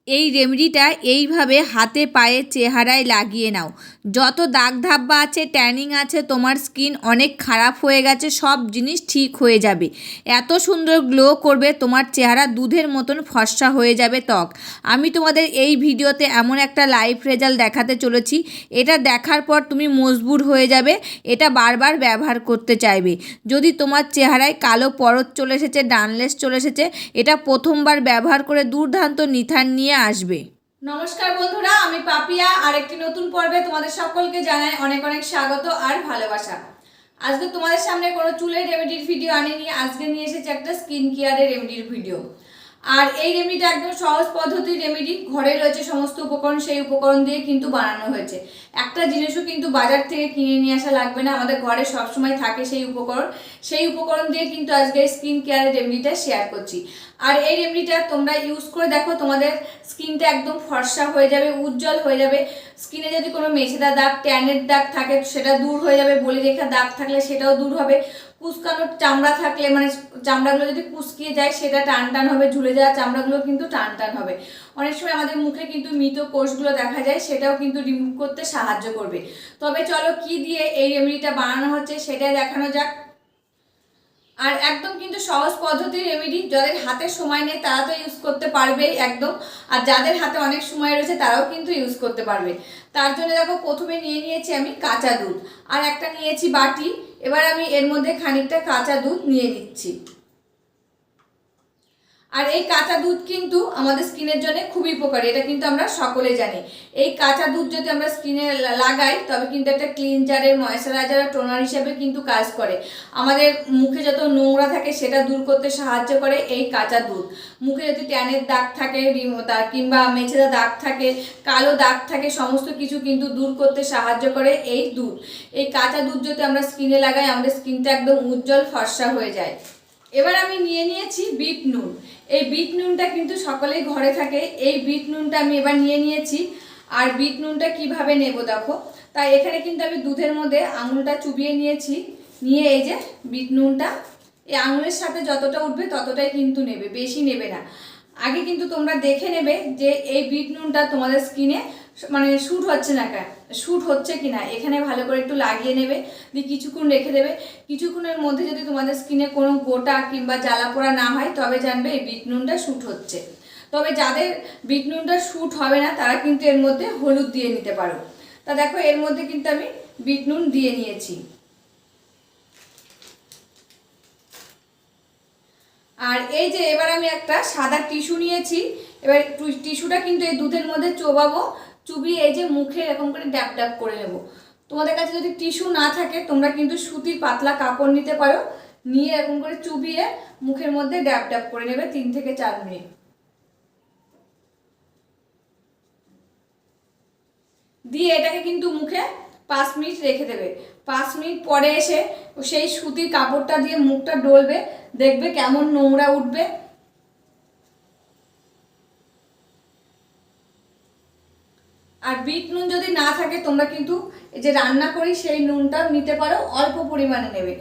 এই রেমেডিটা এইভাবে হাতে পায়ে চেহারায় লাগিয়ে নাও। যত দাগ ধাব্বা আছে, ট্যানিং আছে, তোমার স্কিন অনেক খারাপ হয়ে গেছে, সব জিনিস ঠিক হয়ে যাবে। এত সুন্দর গ্লো করবে, তোমার চেহারা দুধের মতন ফর্সা হয়ে যাবে ত্বক। আমি তোমাদের এই ভিডিওতে এমন একটা লাইভ রেজাল্ট দেখাতে চলেছি, এটা দেখার পর তুমি মজবুর হয়ে যাবে, এটা বারবার ব্যবহার করতে চাইবে। যদি তোমার চেহারায় কালো পরত চলে এসেছে, ডানলেস চলে এসেছে, এটা প্রথমবার ব্যবহার করে দুর্দান্ত নিথান নিয়ে আসবে। নমস্কার বন্ধুরা, আমি পাপিয়া আর একটি নতুন পর্বে তোমাদের সকলকে জানাই অনেক অনেক স্বাগত আর ভালোবাসা। আজকে তোমাদের সামনে কোনো চুলের রেমেডির ভিডিও আনিনি, আজকে নিয়ে এসেছি একটা স্কিন কেয়ারের রেমেডির ভিডিও। আর এই রেমেডিটা একদম সহজ পদ্ধতির রেমেডি, ঘরে রয়েছে সমস্ত উপকরণ, সেই উপকরণ দিয়ে কিন্তু বানানো হয়েছে। একটা জিনিসও কিন্তু বাজার থেকে কিনে নিয়ে আসা লাগবে না, আমাদের ঘরে সবসময় থাকে সেই উপকরণ দিয়ে কিন্তু আজকে স্কিন কেয়ারের রেমেডিটা শেয়ার করছি। আর এই রেমেডিটা তোমরা ইউজ করে দেখো, তোমাদের স্কিনটা একদম ফর্সা হয়ে যাবে, উজ্জ্বল হয়ে যাবে। স্কিনে যদি কোনো মেছেদা দাগ, ট্যানের দাগ থাকে সেটা দূর হয়ে যাবে, বলিরেখা দাগ থাকলে সেটাও দূর হবে, কুচকানোর চামড়া থাকলে মানে চামড়াগুলো যদি কুচকিয়ে যায় সেটা টান টান হবে, ঝুলে যাওয়া চামড়াগুলো কিন্তু টান টান হবে। অনেক সময় আমাদের মুখে কিন্তু মৃত কোষগুলো দেখা যায়, সেটাও কিন্তু রিমুভ করতে সাহায্য করবে। তবে চলো কি দিয়ে এই রেমেডিটা বানানো হচ্ছে সেটাই দেখানো যাক। আর একদম কিন্তু সহজ পদ্ধতির রেমেডি, যাদের হাতে সময় নেই তারা তো ইউজ করতে পারবেই একদম, আর যাদের হাতে অনেক সময় রয়েছে তারাও কিন্তু ইউজ করতে পারবে। তার জন্য দেখো, প্রথমে নিয়ে নিয়েছি আমি কাঁচা দুধ, আর একটা নিয়েছি বাটি। এবার আমি এর মধ্যে খানিকটা কাঁচা দুধ নিয়ে নিচ্ছি। আর এই কাঁচা দুধ কিন্তু আমাদের স্কিনের জন্য খুবই উপকারী, এটা কিন্তু আমরা সকলে জানি। এই কাঁচা দুধ যদি আমরা স্কিনে লাগাই তবে কিন্তু একটা ক্লিনজারের, ময়েশ্চারাইজার, টোনার হিসেবে কিন্তু কাজ করে। আমাদের মুখে যত নোংরা থাকে সেটা দূর করতে সাহায্য করে এই কাঁচা দুধ। মুখে যদি ট্যানের দাগ থাকে কিংবা মেছেদা দাগ থাকে, কালো দাগ থাকে, সমস্ত কিছু কিন্তু দূর করতে সাহায্য করে এই দুধ। এই কাঁচা দুধ যদি আমরা স্কিনে লাগাই আমাদের স্কিনটা একদম উজ্জ্বল ফর্সা হয়ে যায়। এবার আমি নিয়ে নিয়েছি বিট নুন। এই বিট নুনটা কিন্তু সকলেই ঘরে থাকে, এই বিট নুনটা আমি এবার নিয়ে নিয়েছি। আর বিট নুনটা কিভাবে নেব দেখো, তাই এখানে কিন্তু আমি দুধের মধ্যে আঙুলটা চুবিয়ে নিয়েছি, নিয়ে এই যে বিট নুনটা এই আঙুলের সাথে যতটা উঠবে ততটাই কিন্তু নেবে, বেশি নেবে না। আগে কিন্তু তোমরা দেখে নেবে যে এই বিট নুনটা তোমাদের স্কিনে মানে শ্যুট হচ্ছে না, শ্যুট হচ্ছে কি না, এখানে ভালো করে একটু লাগিয়ে নেবে, দিয়ে কিছুক্ষণ রেখে দেবে। কিছুক্ষণের মধ্যে যদি তোমাদের স্কিনে কোনো গোটা কিংবা জ্বালা পোড়া না হয় তবে জানবে এই বিট নুনটা শ্যুট হচ্ছে। তবে যাদের বিট নুনটা শ্যুট হবে না তারা কিন্তু এর মধ্যে হলুদ দিয়ে নিতে পারো। তা দেখো, এর মধ্যে কিন্তু আমি বিট নুন দিয়ে নিয়েছি। আর এই যে এবার আমি একটা সাদা টিস্যু নিয়েছি, এবার টিস্যুটা কিন্তু এই দুধের মধ্যে চোবাবো, চুবিয়ে এই যে মুখে এরকম করে ড্যাপ ড্যাপ করে নেব। তোমাদের কাছে যদি টিস্যু না থাকে তোমরা কিন্তু সুতির পাতলা কাপড় নিতে পারো, নিয়ে এরকম করে চুবিয়ে মুখের মধ্যে ড্যাপ ড্যাপ করে নেবে 3 থেকে 4 মিনিট। দিয়ে এটাকে কিন্তু মুখে 5 মিনিট রেখে দেবে। 5 মিনিট পরে এসে সেই সুতির কাপড়টা দিয়ে মুখটা ডলবে, দেখবে কেমন নোংরা উঠবে। আর বিট নুন যদি না থাকে তোমরা কিন্তু এই যে রান্না করি সেই নুনটা নিতে পারো, অল্প পরিমাণে নেবে।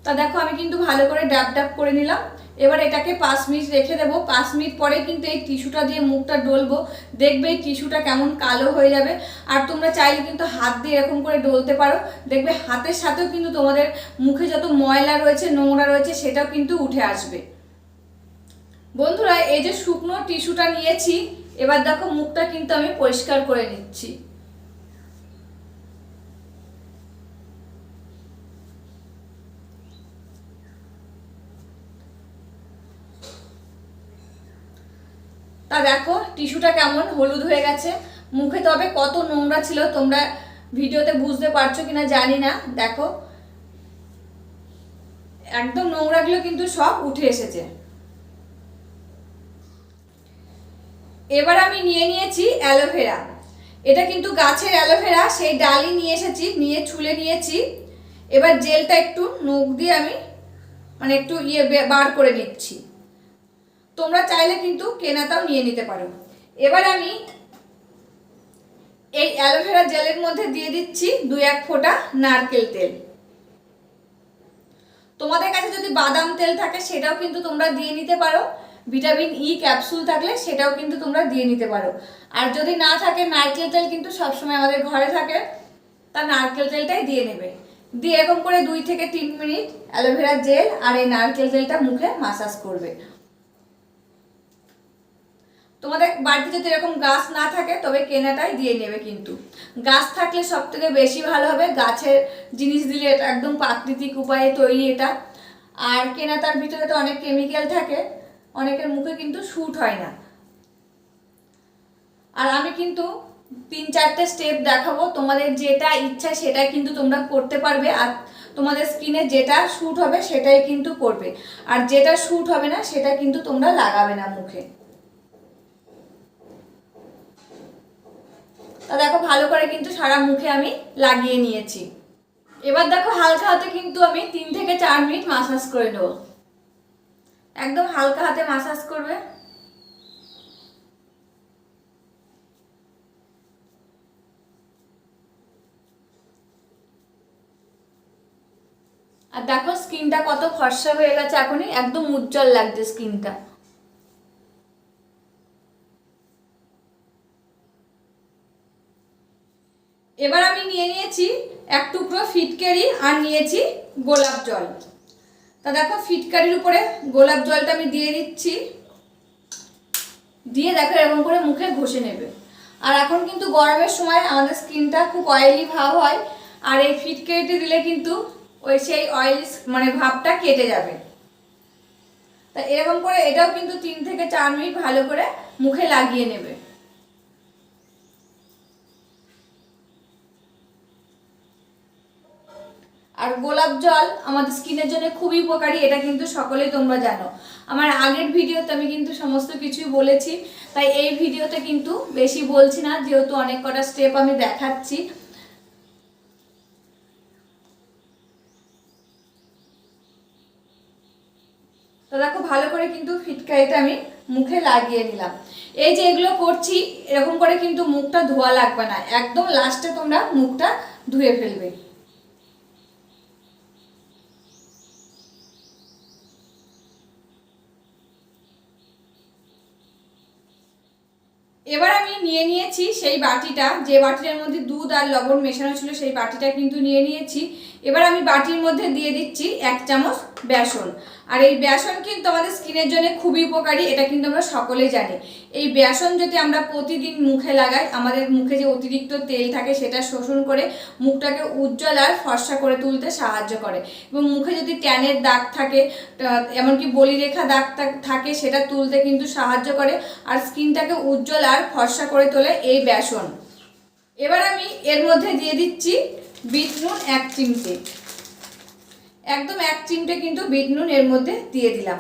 তা দেখো আমি কিন্তু ভালো করে ডাব ডাব করে নিলাম। এবার এটাকে 5 মিনিট রেখে দেবো। 5 মিনিট পরে কিন্তু এই টিস্যুটা দিয়ে মুখটা ডলবো, দেখবে এই টিস্যুটা কেমন কালো হয়ে যাবে। আর তোমরা চাইলে কিন্তু হাত দিয়ে এরকম করে ডলতে পারো, দেখবে হাতের সাথেও কিন্তু তোমাদের মুখে যত ময়লা রয়েছে, নোংরা রয়েছে সেটাও কিন্তু উঠে আসবে। বন্ধুরা, এই যে শুকনো টিস্যুটা নিয়েছি, এবার দেখো মুখটা কিন্তু আমি পরিষ্কার করে নিচ্ছি। তা দেখো টিস্যুটা কেমন হলুদ হয়ে গেছে মুখে, তবে কত নোংরা ছিল তোমরা ভিডিওতে বুঝতে পারছো কিনা জানি না। দেখো একদম নোংরাগুলো কিন্তু সব উঠে এসেছে। এবার আমি নিয়ে নিয়েছি অ্যালোভেরা। এটা কিন্তু গাছের অ্যালোভেরা, সেই ডালই নিয়ে এসেছি, নিয়ে ছুলে নিয়েছি। এবার জেলটা একটু নখ দিয়ে আমি মানে একটু বার করে নিচ্ছি। তোমরা চাইলে কিন্তু কেনাটাও নিয়ে নিতে পারো। এবার আমি এই অ্যালোভেরা জেলের মধ্যে দিয়ে দিচ্ছি 2-1 ফোঁটা নারকেল তেল। তোমাদের কাছে যদি বাদাম তেল থাকে সেটাও কিন্তু তোমরা দিয়ে নিতে পারো, ভিটামিন ই ক্যাপসুল থাকলে সেটাও কিন্তু তোমরা দিয়ে নিতে পারো। আর যদি না থাকে নারকেল তেল কিন্তু সবসময় আমাদের ঘরে থাকে, তা নারকেল তেলটাই দিয়ে নেবে। দিয়ে এরকম করে 2 থেকে 3 মিনিট অ্যালোভেরা জেল আর এই নারকেল তেলটা মুখে মাসাজ করবে। তোমাদের বাড়িতে যদি এরকম গাছ না থাকে তবে কেনাটাই দিয়ে নেবে, কিন্তু গাছ থাকলে সব থেকে বেশি ভালো হবে, গাছের জিনিস দিলে এটা একদম প্রাকৃতিক উপায়ে তৈরি এটা। আর কেনা তার ভিতরে তো অনেক কেমিক্যাল থাকে, অনেকের মুখে কিন্তু শ্যুট হয় না। আর আমি কিন্তু 3-4টে স্টেপ দেখাবো, তোমাদের যেটা ইচ্ছা সেটা কিন্তু তোমরা করতে পারবে। আর তোমাদের স্কিনে যেটা শ্যুট হবে সেটাই কিন্তু করবে, আর যেটা শ্যুট হবে না সেটা কিন্তু তোমরা লাগাবে না মুখে। তা দেখো ভালো করে কিন্তু সারা মুখে আমি লাগিয়ে নিয়েছি। এবার দেখো হালকা হাতে কিন্তু আমি 3 থেকে 4 মিনিট মাসাজ করে নেব। একদম হালকা হাতে মাসাজ করবে। আর দেখো স্কিনটা কত ফর্সা হয়ে গেছে, এখনই একদম উজ্জ্বল লাগছে স্কিনটা। এবার আমি নিয়ে নিয়েছি 1 টুকরো ফিটকারি আর নিয়েছি গোলাপ জল। তা দেখো ফিটকারির উপরে গোলাপ জলটা আমি দিয়ে দিচ্ছি, দিয়ে দেখো এরকম করে মুখে ঘষে নেবে। আর এখন কিন্তু গরমের সময় আমাদের স্কিনটা খুব অয়েলি ভাব হয়, আর এই ফিটকারিটি দিলে কিন্তু ওই সেই অয়েলি মানে ভাবটা কেটে যাবে। তা এরকম করে এটাও কিন্তু 3 থেকে 4 মিনিট ভালো করে মুখে লাগিয়ে নেবে। আর গোলাপ জল আমাদের স্কিনের জন্য খুবই উপকারী, এটা কিন্তু সকলেই তোমরা জানো। আমার আগের ভিডিওতে আমি কিন্তু সমস্ত কিছুই বলেছি, তাই এই ভিডিওতে কিন্তু বেশি বলছি না, যেহেতু অনেক কটা স্টেপ আমি দেখাচ্ছি। তো দেখো ভালো করে কিন্তু ফিটকারিটা আমি মুখে লাগিয়ে নিলাম। এই যে এগুলো করছি এরকম করে কিন্তু মুখটা ধোয়া লাগবে না, একদম লাস্টে তোমরা মুখটা ধুয়ে ফেলবে। এবার আমি নিয়ে নিয়েছি সেই বাটিটা, যে বাটিটার মধ্যে দুধ আর লবণ মেশানো ছিল, সেই বাটিটা কিন্তু নিয়ে নিয়েছি। এবার আমি বাটির মধ্যে দিয়ে দিচ্ছি 1 চামচ বেসন। আর এই বেসন কিন্তু আমাদের স্কিনের জন্য খুবই উপকারী, এটা কিন্তু আমরা সকলেই জানি। এই বেসন যদি আমরা প্রতিদিন মুখে লাগাই, আমাদের মুখে যে অতিরিক্ত তেল থাকে সেটা শোষণ করে মুখটাকে উজ্জ্বল আর ফর্সা করে তুলতে সাহায্য করে। এবং মুখে যদি ট্যানের দাগ থাকে, এমনকি বলিরেখা দাগ থাকে, সেটা তুলতে কিন্তু সাহায্য করে। আর স্কিনটাকে উজ্জ্বল আর ফর্সা করে তোলে এই বেসন। এবার আমি এর মধ্যে দিয়ে দিচ্ছি বিট নুন 1 চিমটে, একদম 1 চিমটে কিন্তু বিট নুন এর মধ্যে দিয়ে দিলাম।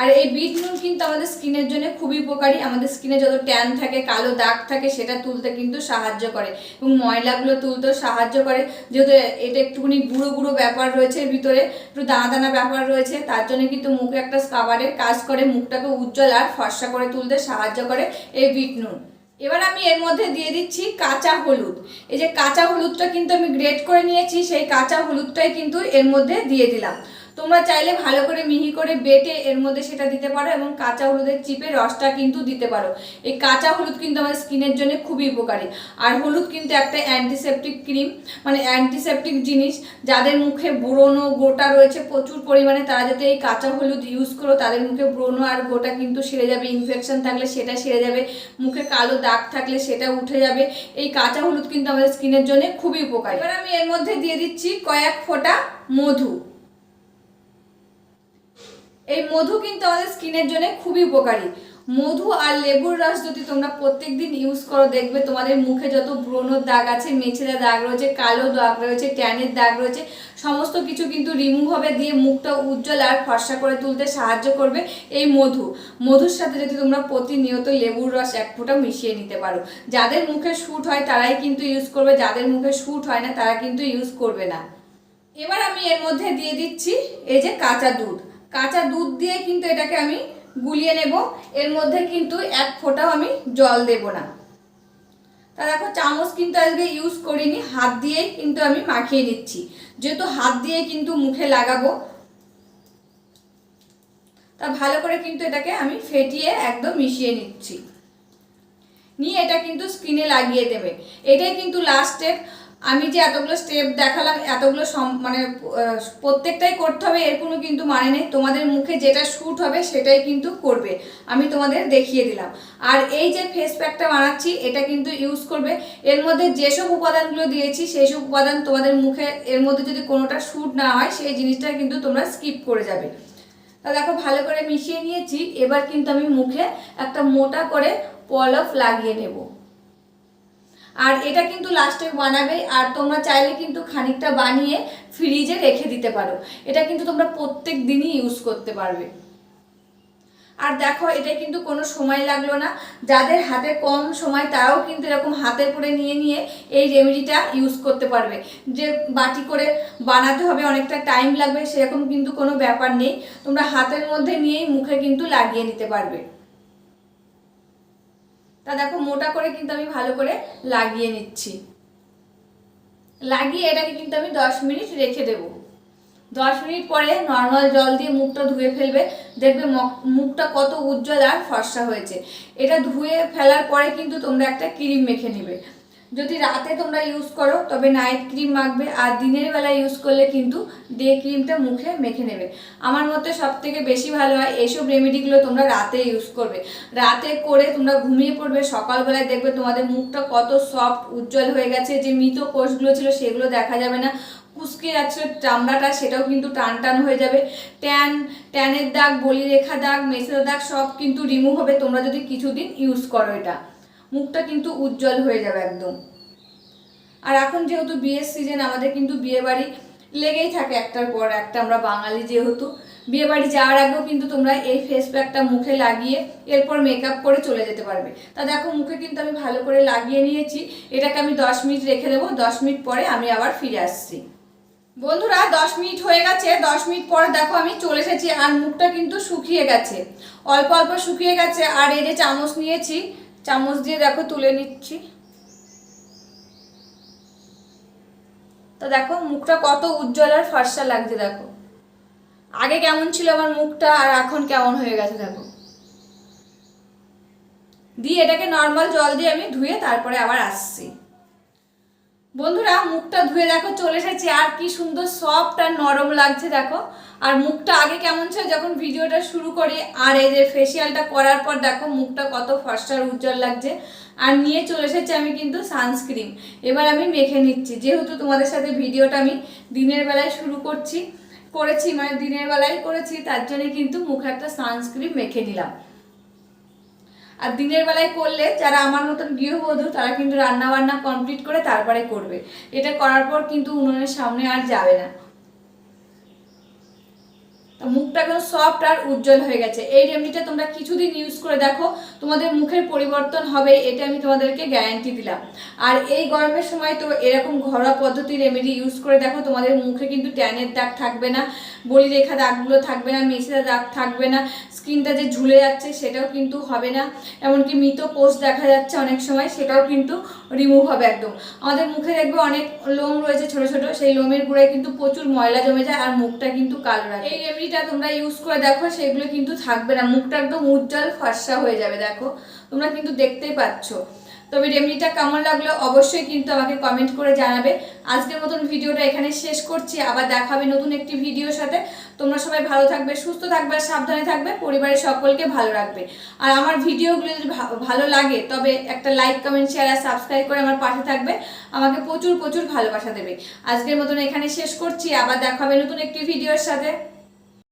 আর এই বিট নুন কিন্তু আমাদের স্কিনের জন্য খুবই উপকারী, আমাদের স্কিনে যত ট্যান থাকে, কালো দাগ থাকে, সেটা তুলতে কিন্তু সাহায্য করে এবং ময়লাগুলো তুলতেও সাহায্য করে। যেহেতু এটা একটুখানি গুঁড়ো গুঁড়ো ব্যাপার রয়েছে, এর ভিতরে একটু দানা দানা ব্যাপার রয়েছে, তার জন্য কিন্তু মুখে একটা স্কাবারের কাজ করে, মুখটাকে উজ্জ্বল আর ফর্সা করে তুলতে সাহায্য করে এই বিট নুন। এবার আমি এর মধ্যে দিয়ে দিচ্ছি কাঁচা হলুদ। এই যে কাঁচা হলুদটা কিন্তু আমি গ্রেট করে নিয়েছি, সেই কাঁচা হলুদটাই কিন্তু এর মধ্যে দিয়ে দিলাম। তোমরা চাইলে ভালো করে মিহি করে বেটে এর মধ্যে সেটা দিতে পারো, এবং কাঁচা হলুদের চিপে রসটা কিন্তু দিতে পারো। এই কাঁচা হলুদ কিন্তু আমাদের স্কিনের জন্য খুবই উপকারী। আর হলুদ কিন্তু একটা অ্যান্টিসেপটিক ক্রিম, মানে অ্যান্টিসেপটিক জিনিস। যাদের মুখে ব্রণ গোটা রয়েছে প্রচুর পরিমাণে, তারা যদি এই কাঁচা হলুদ ইউজ করো, তাদের মুখে ব্রণ আর গোটা কিন্তু সেরে যাবে। ইনফেকশন থাকলে সেটা সেরে যাবে, মুখে কালো দাগ থাকলে সেটা উঠে যাবে। এই কাঁচা হলুদ কিন্তু আমাদের স্কিনের জন্য খুবই উপকারী। এবার আমি এর মধ্যে দিয়ে দিচ্ছি কয়েক ফোঁটা মধু। এই মধু কিন্তু আমাদের স্কিনের জন্য খুবই উপকারী। মধু আর লেবুর রস যদি তোমরা প্রত্যেকদিন ইউজ করো, দেখবে তোমাদের মুখে যত ব্রণর দাগ আছে, মেছেদা দাগ রয়েছে, কালো দাগ রয়েছে, ট্যানের দাগ রয়েছে, সমস্ত কিছু কিন্তু রিমুভ হবে, দিয়ে মুখটা উজ্জ্বল আর ফর্সা করে তুলতে সাহায্য করবে এই মধু। মধুর সাথে যদি তোমরা প্রতিনিয়ত লেবুর রস 1 ফোঁটা মিশিয়ে নিতে পারো, যাদের মুখে শ্যুট হয় তারাই কিন্তু ইউজ করবে, যাদের মুখে শ্যুট হয় না তারা কিন্তু ইউজ করবে না। এবার আমি এর মধ্যে দিয়ে দিচ্ছি এই যে কাঁচা দুধ। কাঁচা দুধ দিয়ে কিন্তু এটাকে আমি গুলিয়ে নেব, এর মধ্যে কিন্তু 1 ফোঁটাও আমি জল দেব না। তা দেখো চামচ কিন্তু আজকে ইউজ করিনি, হাত দিয়েই কিন্তু আমি মাখিয়ে নিচ্ছি, যেহেতু হাত দিয়ে কিন্তু মুখে লাগাবো। তা ভালো করে কিন্তু এটাকে আমি ফেটিয়ে একদম মিশিয়ে নিচ্ছি, নিয়ে এটা কিন্তু স্কিনে লাগিয়ে দেবে। এটাই কিন্তু লাস্ট স্টেপ। আমি যে এতগুলো স্টেপ দেখালাম, এতগুলো মানে প্রত্যেকটাই করতে হবে এর কোনো কিন্তু মানে নেই, তোমাদের মুখে যেটা শ্যুট হবে সেটাই কিন্তু করবে, আমি তোমাদের দেখিয়ে দিলাম। আর এই যে ফেস প্যাকটা বানাচ্ছি এটা কিন্তু ইউজ করবে, এর মধ্যে যেসব উপাদানগুলো দিয়েছি সেই সব উপাদান তোমাদের মুখে এর মধ্যে যদি কোনোটা শ্যুট না হয় সেই জিনিসটা কিন্তু তোমরা স্কিপ করে যাবে। তা দেখো ভালো করে মিশিয়ে নিয়েছি, এবার কিন্তু আমি মুখে একটা মোটা করে পলক লাগিয়ে নেব। আর এটা কিন্তু লাস্টে বানাবে, আর তোমরা চাইলে কিন্তু খানিকটা বানিয়ে ফ্রিজে রেখে দিতে পারো, এটা কিন্তু তোমরা প্রত্যেক দিনই ইউজ করতে পারবে। আর দেখো এটা কিন্তু কোনো সময় লাগলো না, যাদের হাতে কম সময় তারাও কিন্তু এরকম হাতের করে নিয়ে নিয়ে এই রেমেডিটা ইউজ করতে পারবে। যে বাটি করে বানাতে হবে, অনেকটা টাইম লাগবে, সেরকম কিন্তু কোনো ব্যাপার নেই, তোমরা হাতের মধ্যে নিয়েই মুখে কিন্তু লাগিয়ে নিতে পারবে। তা দেখো মোটা করে কিন্তু আমি ভালো করে লাগিয়ে নিচ্ছি, লাগিয়ে এটাকে কিন্তু আমি 10 মিনিট রেখে দেব। 10 মিনিট পরে নর্মাল জল দিয়ে মুখটা ধুয়ে ফেলবে, দেখবে মুখটা কত উজ্জ্বল আর ফর্সা হয়েছে। এটা ধুয়ে ফেলার পরে কিন্তু তোমরা একটা ক্রিম মেখে নেবে। যদি রাতে তোমরা ইউজ করো তবে নাইট ক্রিম মাখবে, আর দিনের বেলা ইউজ করলে কিন্তু ডে ক্রিমটা মুখে মেখে নেবে। আমার মতে সবথেকে বেশি ভালো হয় এইসব রেমেডিগুলো তোমরা রাতে ইউজ করবে, রাতে করে তোমরা ঘুমিয়ে পড়বে, সকালবেলায় দেখবে তোমাদের মুখটা কত সফট উজ্জ্বল হয়ে গেছে, যে মৃত কোষগুলো ছিল সেগুলো দেখা যাবে না, কুচকে যাচ্ছে চামড়াটা সেটাও কিন্তু টান টান হয়ে যাবে, ট্যানের দাগ, বলিরেখা দাগ, মেছেদা দাগ সব কিন্তু রিমুভ হবে তোমরা যদি কিছুদিন ইউজ করো। এটা মুখটা কিন্তু উজ্জ্বল হয়ে যাবে একদম। আর এখন যেহেতু বিয়ের সিজন, আমাদের কিন্তু বিয়ে বাড়ি লেগেই থাকে একটার পর একটা, আমরা বাঙালি যেহেতু, বিয়ে বাড়ি যাওয়ার আগেও কিন্তু তোমরা এই ফেস প্যাকটা মুখে লাগিয়ে এরপর মেকআপ করে চলে যেতে পারবে। তা দেখো মুখে কিন্তু আমি ভালো করে লাগিয়ে নিয়েছি, এটাকে আমি 10 মিনিট রেখে দেবো, 10 মিনিট পরে আমি আবার ফিরে আসছি। বন্ধুরা 10 মিনিট হয়ে গেছে, 10 মিনিট পর দেখো আমি চলে এসেছি, আর মুখটা কিন্তু শুকিয়ে গেছে, অল্প অল্প শুকিয়ে গেছে। আর এই যে চামচ নিয়েছি, চামচ দিয়ে দেখো তুলে নিচ্ছি, তো দেখো মুখটা কত উজ্জ্বল আর ফর্সা লাগছে। দেখো আগে কেমন ছিল আমার মুখটা আর এখন কেমন হয়ে গেছে দেখো। দিয়ে এটাকে নর্মাল জল দিয়ে আমি ধুয়ে তারপরে আবার আসছি। বন্ধুরা মুখটা ধুয়ে দেখো চলে এসেছি, আর কি সুন্দর সফট আর নরম লাগছে দেখো। আর মুখটা আগে কেমন ছিল যখন ভিডিওটা শুরু করি, আর এই যে ফেসিয়ালটা করার পর দেখো মুখটা কত ফর্সা আর উজ্জ্বল লাগছে। আর নিয়ে চলে এসেছি আমি কিন্তু সানস্ক্রিন, এবার আমি মেখে নিচ্ছি। যেহেতু তোমাদের সাথে ভিডিওটা আমি দিনের বেলায় করেছি, মানে দিনের বেলায় করেছি, তার জন্য কিন্তু মুখে একটা সানস্ক্রিন মেখে নিলাম। আর দিনের বেলায় করলে যারা আমার মতন গৃহবধূ তারা কিন্তু রান্না বান্না কমপ্লিট করে তারপরে করবে, এটা করার পর কিন্তু উনুনের সামনে আর যাবে না। মুখটা একদম সফট আর উজ্জ্বল হয়ে গেছে। এই রেমেডিটা তোমরা কিছুদিন ইউজ করে দেখো, তোমাদের মুখের পরিবর্তন হবে, এটা আমি তোমাদেরকে গ্যারান্টি দিলাম। আর এই গরমের সময় তো এরকম ঘরোয়া পদ্ধতি রেমেডি ইউজ করে দেখো, তোমাদের মুখে কিন্তু ট্যানের দাগ থাকবে না, বলিরেখা দাগগুলো থাকবে না, মেছেদা দাগ থাকবে না, স্কিনটা যে ঝুলে যাচ্ছে সেটাও কিন্তু হবে না, এমনকি মৃত কোষ দেখা যাচ্ছে অনেক সময় সেটাও কিন্তু রিমুভ হবে একদম। আমাদের মুখে দেখবে অনেক লোম রয়েছে ছোট ছোট, সেই লোমের গুঁড়ায় কিন্তু প্রচুর ময়লা জমে যায় আর মুখটা কিন্তু কালো রাখে। এই রেমেডিটা তোমরা ইউজ করে দেখো, সেগুলো কিন্তু থাকবে না, মুখটা একদম উজ্জ্বল ফর্সা হয়ে যাবে। দেখো তোমরা কিন্তু দেখতেই পাচ্ছ। তবে রেমেডিটা কেমন লাগলো অবশ্যই কিন্তু আমাকে কমেন্ট করে জানাবে। আজকের মতন ভিডিওটা এখানে শেষ করছি, আবার দেখা হবে নতুন একটি ভিডিওর সাথে। তোমরা সবাই ভালো থাকবে, সুস্থ থাকবে আর সাবধানে থাকবে, পরিবারের সকলকে ভালো রাখবে। আর আমার ভিডিওগুলো যদি ভালো লাগে তবে একটা লাইক, কমেন্ট, শেয়ার আর সাবস্ক্রাইব করে আমার পাশে থাকবে, আমাকে প্রচুর প্রচুর ভালোবাসা দেবে। আজকের মতন এখানে শেষ করছি, আবার দেখা হবে নতুন একটি ভিডিওর সাথে।